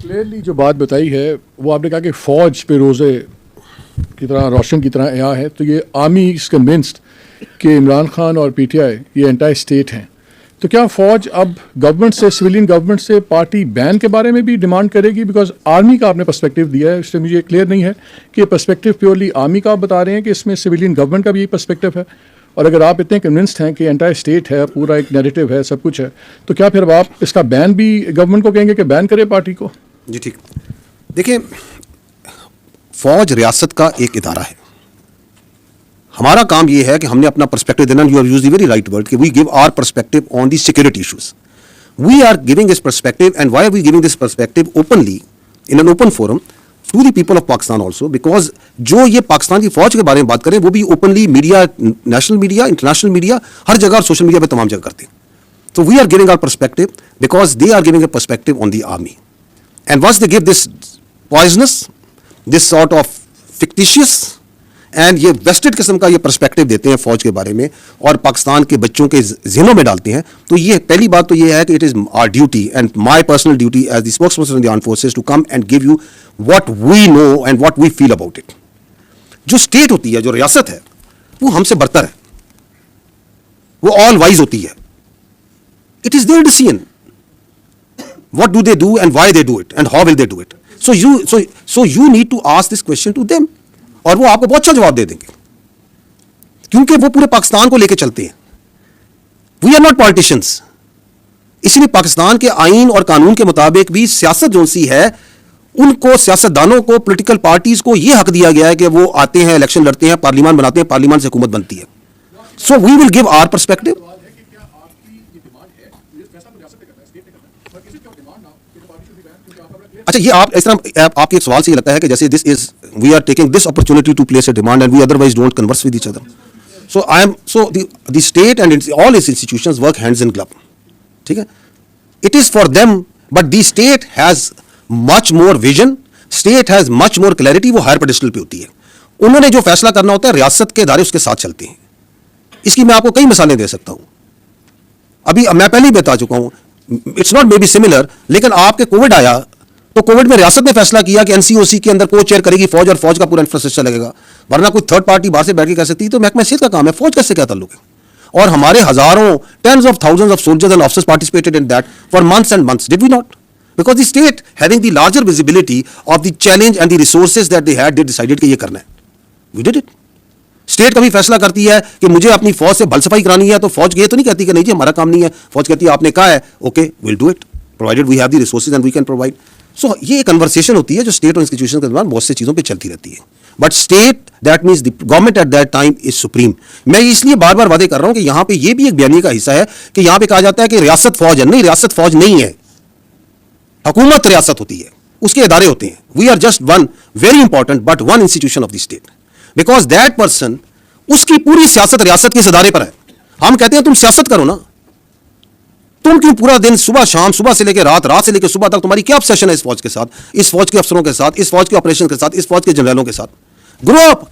Clearly जो बात बताई है वो आपने कहा कि फ़ौज पे रोज़े की तरह रोशन की तरह यहाँ है, तो ये आर्मी इज कन्विंस्ड कि इमरान खान और पीटीआई ये एंटाई स्टेट हैं, तो क्या फ़ौज अब गवर्नमेंट से, सिविलियन गवर्नमेंट से पार्टी बैन के बारे में भी डिमांड करेगी? बिकॉज आर्मी का आपने पर्सपेक्टिव दिया है, इससे मुझे क्लियर नहीं है कि ये पर्सपेक्टिव प्योरली आर्मी का आप बता रहे हैं कि इसमें सिविलियन गवर्नमेंट का भी यही पर्सपेक्टिव है, और अगर आप इतने कन्विंस्ड हैं कि एंटायर स्टेट है, पूरा एक नैरेटिव है, सब कुछ है, तो क्या फिर आप इसका बैन भी गवर्नमेंट को कहेंगे कि बैन करे पार्टी को? जी ठीक। देखिए, फौज रियासत का एक इदारा है। हमारा काम यह है कि हमने अपना पर्सपेक्टिव देना, you have used the very right word, कि we give our perspective on the security issues. We are giving this perspective, and why are we giving this perspective openly in an open forum to the people of Pakistan also, because जो ये पाकिस्तान की फौज के बारे में बात करें वो भी openly media, national media, international media, हर जगह और सोशल मीडिया पे तमाम जगह करते हैं। So we are giving our perspective because they are giving a perspective on the army. And once they give this poisonous, this sort of fictitious and ये wasted किस्म का ये पर्सपेक्टिव देते हैं फौज के बारे में और पाकिस्तान के बच्चों के ज़हनों में डालते हैं, तो ये पहली बात तो ये है कि it is our duty and my personal duty as the spokesperson of the armed forces to come and give you what we know and what we feel about it. जो स्टेट होती है, जो रियासत है, वो हमसे बरतर है, वो ऑल वाइज होती है। It is their decision. What do they do and why they do it and how will they do it? So you need to ask this question to them. और वो आपको बहुत अच्छा जवाब दे देंगे, क्योंकि वो पूरे पाकिस्तान को लेके चलते हैं। We are not politicians. इसलिए पाकिस्तान के आईन और कानून के मुताबिक भी सियासत जो सी है, उनको, सियासतदानों को, पॉलिटिकल पार्टीज को ये हक दिया गया है कि वो आते हैं, इलेक्शन लड़ते हैं, पार्लियामान बनाते हैं, पार्लियामान से हुकूमत बनती है। So we will give our perspective. अच्छा, ये आप इस तरह आपके एक सवाल से ये लगता है कि जैसे this is we are taking this opportunity to place a demand and we otherwise don't converse with each other. So the state and all its institutions work hands in glove, ठीक है? It is for them, but the state has much more vision, state has much more clarity, वो higher pedestal पे होती है। उन्होंने जो फैसला करना होता है, रियासत के इदारे उसके साथ चलते हैं। इसकी मैं आपको कई मिसालें दे सकता हूं, अभी मैं पहले ही बता चुका हूं, it's not may be similar, लेकिन आपके कोविड आया तो कोविड में रियासत ने फैसला किया कि एनसीओसी के अंदर को चेयर करेगी फौज और फौज का पूरा इंफ्रास्ट्रक्चर लगेगा, वरना कोई थर्ड पार्टी बाहर से बैठ के कह सकती है। तो महकमा सेहत का काम है, फौज कैसे क्या ताल्लुक है? और हमारे हजारों, tens of thousands of soldiers and officers participated in that for months and months, did we not? Because the state having the larger visibility of the challenge and the resources that they had, they decided कि ये करना है, we did it. State कभी फैसला करती है कि मुझे अपनी फौज से भल सफाई करानी है, तो फौज ये तो नहीं कहती कि नहीं जी हमारा काम नहीं है, फौज कहती है आपने कहा है, okay will do it provided we have the resources and we can provide. So ये एक कन्वर्सेशन होती है जो स्टेट और इंस्टीट्यूशन के दरमियान बहुत सी चीज़ों पे चलती रहती है, but state that means the government at that time is supreme. मैं इसलिए बार बार वादे कर रहा हूं कि यहां पे ये भी एक बयानी का हिस्सा है कि यहां पे कहा जाता है कि रियासत फौज है, नहीं, रियासत फौज नहीं है, हुकूमत रियासत होती है, उसके इदारे होते हैं। We are just one very important but one institution of the state, because that person, उसकी पूरी सियासत रियासत के इस इदारे पर है। हम कहते हैं तुम सियासत करो ना, तुम क्यों पूरा दिन सुबह शाम, सुबह से लेकर रात, रात से लेकर सुबह तक तुम्हारी क्या ऑब्सेशन है इस फौज के साथ, इस फौज के अफसरों के साथ, इस फौज के ऑपरेशन के साथ, इस फौज के जनरलों के साथ? ग्रो अप,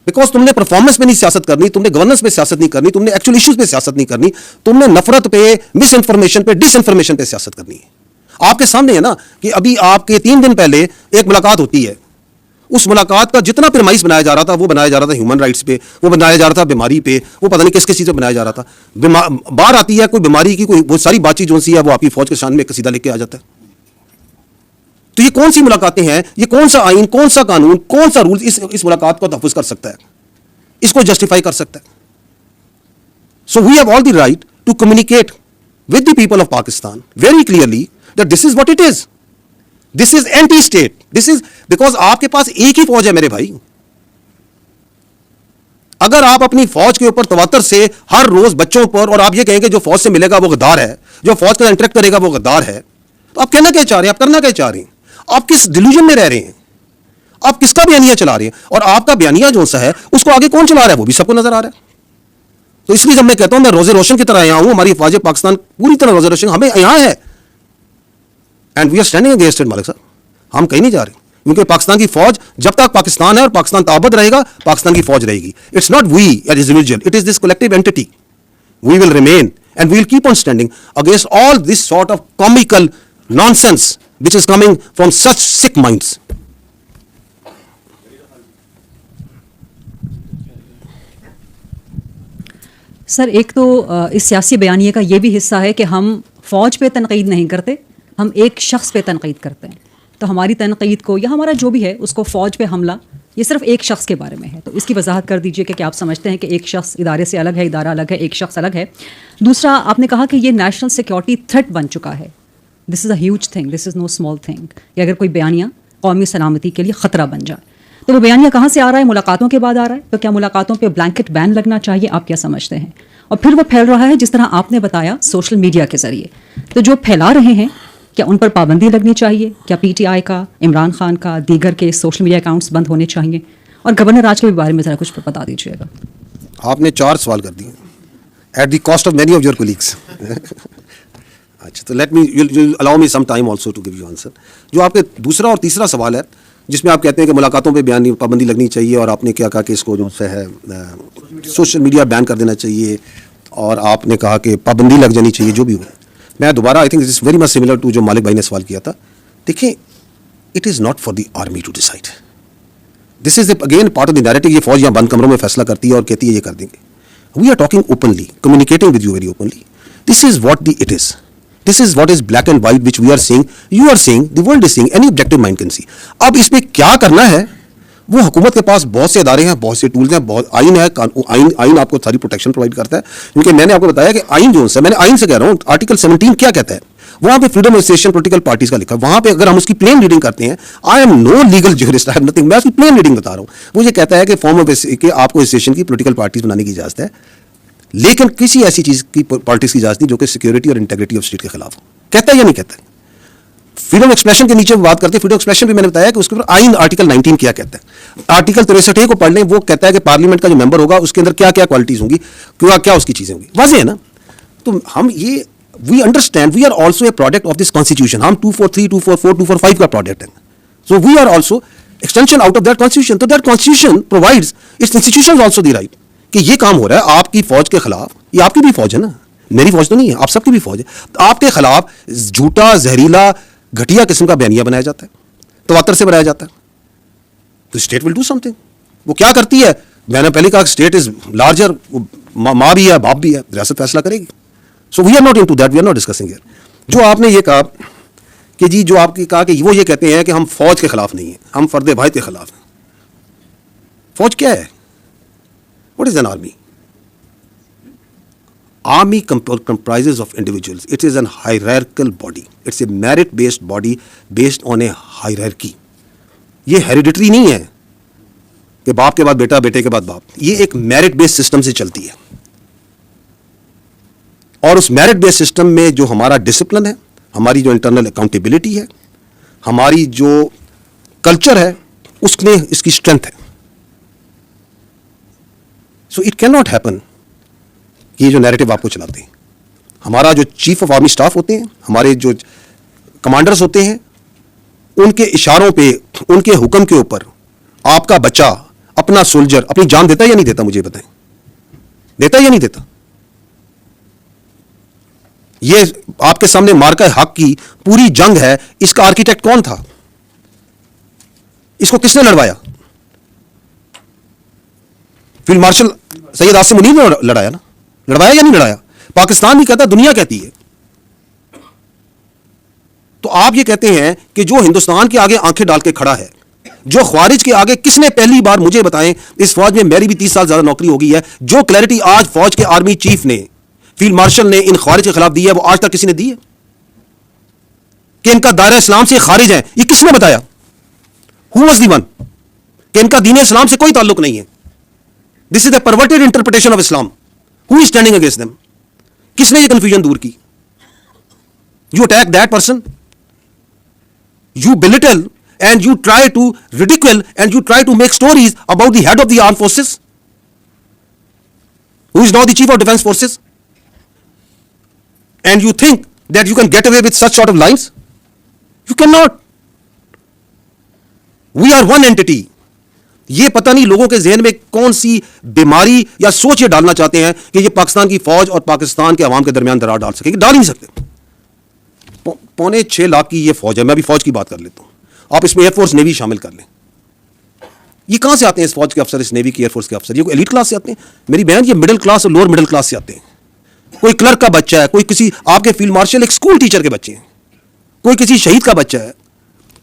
बिकॉज तुमने परफॉर्मेंस पे नहीं सियासत करनी, तुमने गवर्नेंस पे सियासत नहीं करनी, तुमने एक्चुअल इश्यूज पे सियासत नहीं करनी, तुमने नफरत पे, मिस इंफॉर्मेशन पे, डिसइंफॉर्मेशन पे सियासत करनी है। आपके सामने है ना कि अभी आपके 3 दिन पहले एक मुलाकात होती है, उस मुलाकात का जितना प्रेमाइस बनाया जा रहा था, वो बनाया जा रहा था ह्यूमन राइट्स पे, वो बनाया जा रहा था बीमारी पे, वो पता नहीं किस किस चीज़ पे बनाया जा रहा था। बाहर आती है कोई बीमारी की कोई बहुत सारी बातचीत जो सी है, वो आपकी फौज के शान में कसीदा लेके आ जाता है। तो ये कौन सी मुलाकातें हैं, ये कौन सा आइन, कौन सा कानून, कौन सा रूल इस मुलाकात को तहफ़्फ़ुज़ कर सकता है, इसको जस्टिफाई कर सकता है? So we have all the right to communicate with the people of Pakistan very clearly that this is what it is, this is anti state, this is because आपके पास एक ही फौज है मेरे भाई। अगर आप अपनी फौज के ऊपर तवत्तर से हर रोज बच्चों पर, और आप ये कहेंगे जो फौज से मिलेगा वो गद्दार है, जो फौज के साथ इंटरेक्ट करेगा वो गद्दार है, तो आप कहना क्या चाह रहे हैं, आप करना क्या चाह रहे हैं? आप किस डिल्यूजन में रह रहे हैं? आप किसका बयानिया चला रहे हैं? और आपका बयानिया जो सा है उसको आगे कौन चला रहा है, वो भी सबको नजर आ रहा है। तो इसलिए जब मैं कहता हूं मैं रोजे रोशन की तरह यहां हूं, हमारी फौज पाकिस्तान पूरी तरह रोजे रोशन हमें यहां है, and we are standing against it Malik साहब, हम कहीं नहीं जा रहे, क्योंकि पाकिस्तान की फौज जब तक पाकिस्तान है और पाकिस्तान ताबद रहेगा, पाकिस्तान की फौज रहेगी। It's not we as individual, it is this collective entity. We will remain and we will keep on standing against all this sort of comical nonsense which is coming from such sick minds. Sir, एक तो इस सियासी बयानिए का ये भी हिस्सा है कि हम फ़ौज पे तनकीद नहीं करते, हम एक शख्स पे तनकीद करते हैं। तो हमारी तनकीद को या हमारा जो भी है उसको फ़ौज पे हमला, ये सिर्फ एक शख्स के बारे में है। तो इसकी वजाहत कर दीजिए कि क्या आप समझते हैं कि एक शख्स इदारे से अलग है, इदारा अलग है, एक शख्स अलग है। दूसरा, आपने कहा कि ये नेशनल सिक्योरिटी थ्रेट बन चुका है। This is a huge thing, this is know small thing कि अगर कोई बयानिया कौमी सलामती के लिए ख़तरा बन जाए। तो वो बयानिया कहाँ से आ रहा है? मुलाकातों के बाद आ रहा है। तो क्या मुलाकातों पे ब्लैंकेट बैन लगना चाहिए? आप क्या समझते हैं? और फिर वो फैल रहा है जिस तरह आपने बताया सोशल मीडिया के ज़रिए। तो जो फैला रहे हैं, क्या उन पर पाबंदी लगनी चाहिए? क्या PTI का, इमरान खान का, दीगर के सोशल मीडिया अकाउंट्स बंद होने चाहिए? और गवर्नर राज के बारे में ज़रा कुछ बता दीजिएगा। आपने 4 सवाल कर दिए at the cost of many of your colleagues. अच्छा, तो let me you allow me some time also to give you answer. जो आपके दूसरा और तीसरा सवाल है, जिसमें आप कहते हैं कि मुलाकातों पे बयान पाबंदी लगनी चाहिए, और आपने क्या कहा कि इसको जो है सोशल मीडिया बैन कर देना चाहिए, और आपने कहा कि पाबंदी लग जानी चाहिए, जो भी हो। मैं दोबारा, I think this is very much similar to जो मालिक भाई ने सवाल किया था। देखिए, it is not for the army to decide, this is again part of the narrative. ये फौज यहाँ बंद कमरों में फैसला करती है और कहती है ये कर देंगे। We are talking openly, communicating with you very openly. This is what the it is, this is what is black and white which we are seeing, you are seeing, the world is seeing, any objective mind can see. अब इसमें क्या करना है, वो हुकूमत के पास बहुत से अदारे हैं, बहुत से टूल्स हैं, बहुत आइन है, आइन आपको सारी प्रोटेक्शन प्रोवाइड करता है। क्योंकि मैंने आपको बताया कि आइन जो है, मैंने आइन से कह रहा हूँ, आर्टिकल 17 क्या कहता है, वहां पे freedom of association political parties का लिखा है। वहां पे अगर हम उसकी प्लेन रीडिंग करते हैं, I am no legal jurist, I have nothing, मैं उसकी प्लेन रीडिंग बता रहा हूँ। वो ये कहता है कि फॉर्म ऑफ के आपको एसोसिएशन की पॉलिटिकल पार्टीज बनाने की इजाजत है, लेकिन किसी ऐसी चीज की पॉलिटिक्स की इजाजत नहीं जो कि सिक्योरिटी और इंटेग्रिटी ऑफ स्टेट के खिलाफ हो। कहता है या नहीं कहता है? फ्रीडम एक्सप्रेशन के नीचे बात करते हैं, फ्रीडम एक्सप्रेशन भी मैंने बताया कि उसके ऊपर आइन आर्टिकल 19 क्या कहता है। आर्टिकल 63 को पढ़ लें, वो कहता है कि पार्लियामेंट का जो मेंबर होगा उसके अंदर क्या क्या क्वालिटीज होंगी, क्या उसकी चीजें होंगी, वाज़ेह है ना। तो हम ये we understand, we are also a product of this constitution. हम 243, 244, 245 का प्रोडक्ट है। So we are also extension out of that constitution. तो that constitution provides its institutions also the right कि ये काम हो रहा है आपकी फौज के खिलाफ। ये आपकी भी फौज है ना, मेरी फौज तो नहीं है, आप सबकी भी फौज है। तो आपके खिलाफ झूठा, जहरीला, घटिया किस्म का बयानिया बनाया जाता है, तवातर से बनाया जाता है, तो स्टेट विल डू समथिंग। वो क्या करती है, मैंने पहले कहा स्टेट इज लार्जर, माँ भी है, बाप भी है, रियासत फैसला करेगी। So we are not into that, we are not discussing here. जो आपने ये कहा कि जी, जो आपने कहा कि वो ये कहते हैं कि हम फौज के खिलाफ नहीं है, हम फर्द वाहिद के खिलाफ हैं। फौज क्या है? What is an army? Army comprises of individuals. It is an hierarchical body. It's a merit-based body based on a hierarchy. ये hereditary नहीं है कि बाप के बाद बेटा, बेटे के बाद बाप। ये एक merit-based system से चलती है, और उस merit-based system में जो हमारा discipline है, हमारी जो internal accountability है, हमारी जो culture है, उसमें इसकी strength है। So it cannot happen। ये जो नैरेटिव आपको चलाते हैं, हमारा जो चीफ ऑफ आर्मी स्टाफ होते हैं, हमारे जो कमांडर्स होते हैं, उनके इशारों पे, उनके हुक्म के ऊपर आपका बच्चा, अपना सोल्जर अपनी जान देता है या नहीं देता? मुझे बताएं, देता है या नहीं देता? ये आपके सामने मार्का हक की पूरी जंग है, इसका आर्किटेक्ट कौन था? इसको किसने लड़वाया? फील्ड मार्शल सैयद आसिम मुनीर ने लड़ाया ना, लड़वाया या नहीं लड़ाया? पाकिस्तान नहीं कहता, दुनिया कहती है। तो आप ये कहते हैं कि जो हिंदुस्तान के आगे आंखें डाल के खड़ा है, जो ख्वारिज के आगे, किसने पहली बार, मुझे बताएं, इस फौज में मेरी भी 30 साल ज्यादा नौकरी हो गई है, जो क्लैरिटी आज फौज के आर्मी चीफ ने, फील्ड मार्शल ने इन ख्वारिज के खिलाफ दी है, वो आज तक किसी ने दी है कि इनका दायरा इस्लाम से खारिज है? ये किसने बताया? Who was the one? कि इनका दीन इस्लाम से कोई ताल्लुक नहीं है। This is the perverted interpretation of Islam. Who is standing against them? किसने ये कंफ्यूजन दूर की? You attack that person, you belittle and you try to ridicule and you try to make stories about the head of the armed forces, who is now the chief of defense forces, and you think that you can get away with such sort of lines? You cannot. We are one entity. ये पता नहीं लोगों के जहन में कौन सी बीमारी या सोच ये डालना चाहते हैं कि ये पाकिस्तान की फौज और पाकिस्तान के अवाम के दरमियान दरार डाल सकेगी। डाल ही नहीं सकते। 5.25 लाख की ये फौज है, मैं अभी फौज की बात कर लेता हूँ, आप इसमें एयरफोर्स नेवी शामिल कर लें। ये कहाँ से आते हैं इस फौज के अफसर, इस नेवी की एयरफोर्स के अफसर? ये कोई एलीट क्लास से आते हैं? मेरी बहन, ये मिडिल क्लास और लोअर मिडिल क्लास से आते हैं। कोई क्लर्क का बच्चा है, कोई किसी आपके फील्ड मार्शल, एक स्कूल टीचर के बच्चे हैं, कोई किसी शहीद का बच्चा है,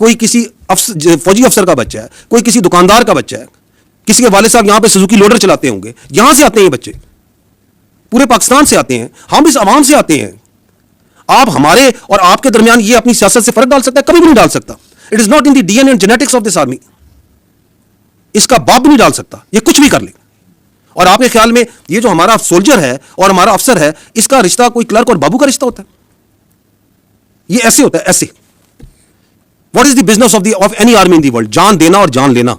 कोई किसी फौजी अफसर का बच्चा है, कोई किसी दुकानदार का बच्चा है, किसी के वाले साहब यहां पे सुजुकी लोडर चलाते होंगे। यहां से आते हैं ये बच्चे, पूरे पाकिस्तान से आते हैं, हम इस आवाम से आते हैं। आप हमारे और आपके दरमियान ये अपनी सियासत से फर्क डाल सकता है? कभी भी नहीं डाल सकता। It is not in the DNA and genetics of this army. इसका बाप भी नहीं डाल सकता, ये कुछ भी कर ले। और आपके ख्याल में ये जो हमारा सोल्जर है और हमारा अफसर है, इसका रिश्ता कोई क्लर्क और बाबू का रिश्ता होता है? ये ऐसे होता है, ऐसे। What is the business of any army in the world? जान देना और जान लेना।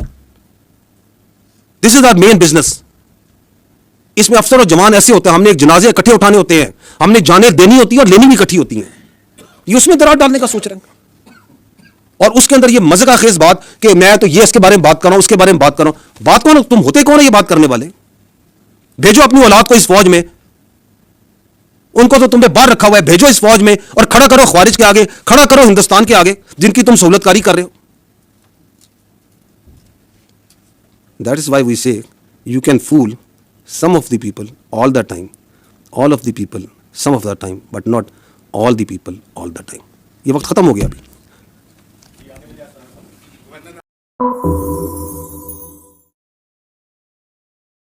This is our main business. इसमें अफसर और जवान ऐसे होते हैं, हमने एक जनाजे इकट्ठे उठाने होते हैं, हमने जाने देनी होती है और लेनी भी इकट्ठी होती है। ये उसमें दरार डालने का सोच रहे हैं, और उसके अंदर ये मजे का खेज बात कि मैं तो ये इसके बारे में बात कर रहा हूं, उसके बारे में बात कर रहा हूं। बात कौन? तुम होते कौन है ये बात करने वाले? भेजो अपनी औलाद को इस फौज में, उनको तो तुमने बाहर रखा हुआ है, भेजो इस फौज में और खड़ा करो ख्वारिज के आगे, खड़ा करो हिंदुस्तान के आगे, जिनकी तुम सहूलतकारी कर रहे हो। That is why we say you can fool some of the people all the time, all of the people some of the time, but not all the people all the time. ये वक्त खत्म हो गया अभी।